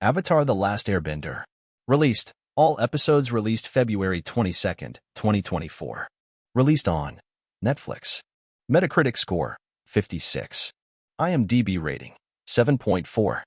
Avatar: The Last Airbender. Released. All episodes released February 22nd, 2024. Released on Netflix. Metacritic score, 56. IMDb rating, 7.4.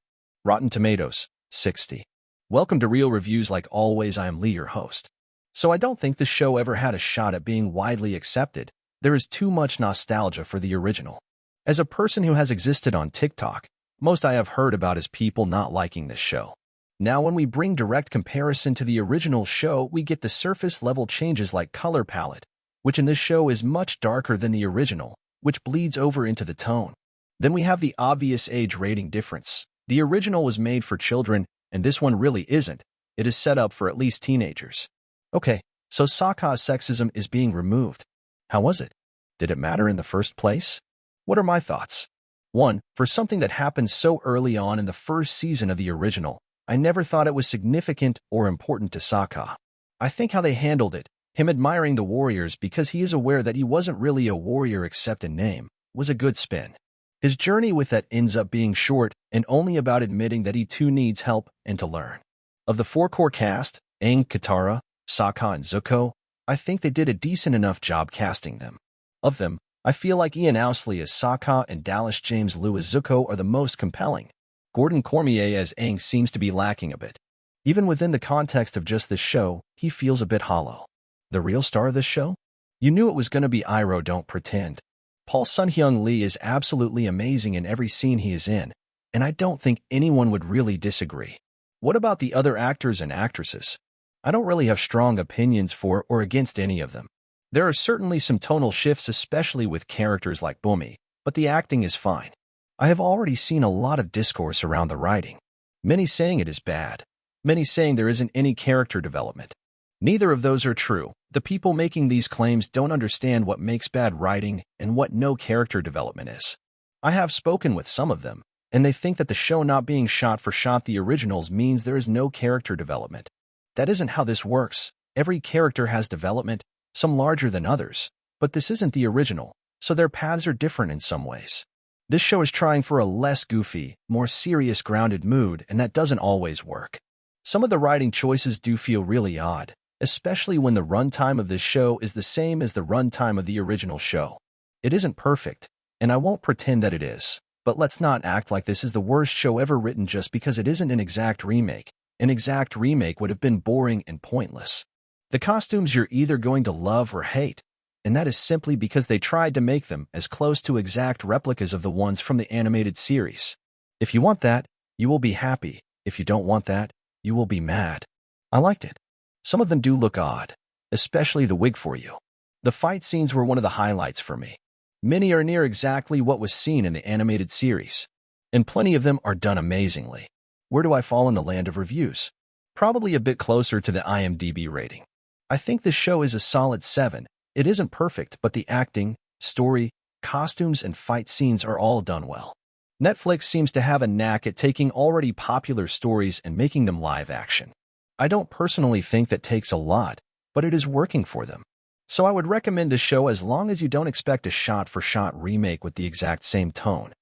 Rotten Tomatoes, 60. Welcome to Real Reviews. Like always, I am Lee, your host. So I don't think this show ever had a shot at being widely accepted. There is too much nostalgia for the original. As a person who has existed on TikTok, most I have heard about is people not liking this show. Now, when we bring direct comparison to the original show, we get the surface-level changes like color palette, which in this show is much darker than the original, which bleeds over into the tone. Then we have the obvious age rating difference. The original was made for children, and this one really isn't. It is set up for at least teenagers. Okay, so Sokka's sexism is being removed. How was it? Did it matter in the first place? What are my thoughts? 1. For something that happened so early on in the first season of the original, I never thought it was significant or important to Sokka. I think how they handled it, him admiring the warriors because he is aware that he wasn't really a warrior except in name, was a good spin. His journey with that ends up being short and only about admitting that he too needs help and to learn. Of the 4 core cast, Aang, Katara, Sokka, and Zuko, I think they did a decent enough job casting them. Of them, I feel like Ian Ousley as Sokka and Dallas James Liu as Zuko are the most compelling. Gordon Cormier as Aang seems to be lacking a bit. Even within the context of just this show, he feels a bit hollow. The real star of this show? You knew it was going to be Iroh, don't pretend. Paul Sun-Hyung Lee is absolutely amazing in every scene he is in, and I don't think anyone would really disagree. What about the other actors and actresses? I don't really have strong opinions for or against any of them. There are certainly some tonal shifts, especially with characters like Bumi, but the acting is fine. I have already seen a lot of discourse around the writing. Many saying it is bad. Many saying there isn't any character development. Neither of those are true. The people making these claims don't understand what makes bad writing and what no character development is. I have spoken with some of them, and they think that the show not being shot for shot the originals means there is no character development. That isn't how this works. Every character has development, some larger than others, but this isn't the original, so their paths are different in some ways. This show is trying for a less goofy, more serious grounded mood, and that doesn't always work. Some of the writing choices do feel really odd, especially when the runtime of this show is the same as the runtime of the original show. It isn't perfect, and I won't pretend that it is, but let's not act like this is the worst show ever written just because it isn't an exact remake. An exact remake would have been boring and pointless. The costumes you're either going to love or hate, and that is simply because they tried to make them as close to exact replicas of the ones from the animated series. If you want that, you will be happy. If you don't want that, you will be mad. I liked it. Some of them do look odd, especially the wig for you. The fight scenes were one of the highlights for me. Many are near exactly what was seen in the animated series, and plenty of them are done amazingly. Where do I fall in the land of reviews? Probably a bit closer to the IMDb rating. I think this show is a solid 7. It isn't perfect, but the acting, story, costumes, and fight scenes are all done well. Netflix seems to have a knack at taking already popular stories and making them live action. I don't personally think that takes a lot, but it is working for them. So I would recommend this show as long as you don't expect a shot-for-shot remake with the exact same tone.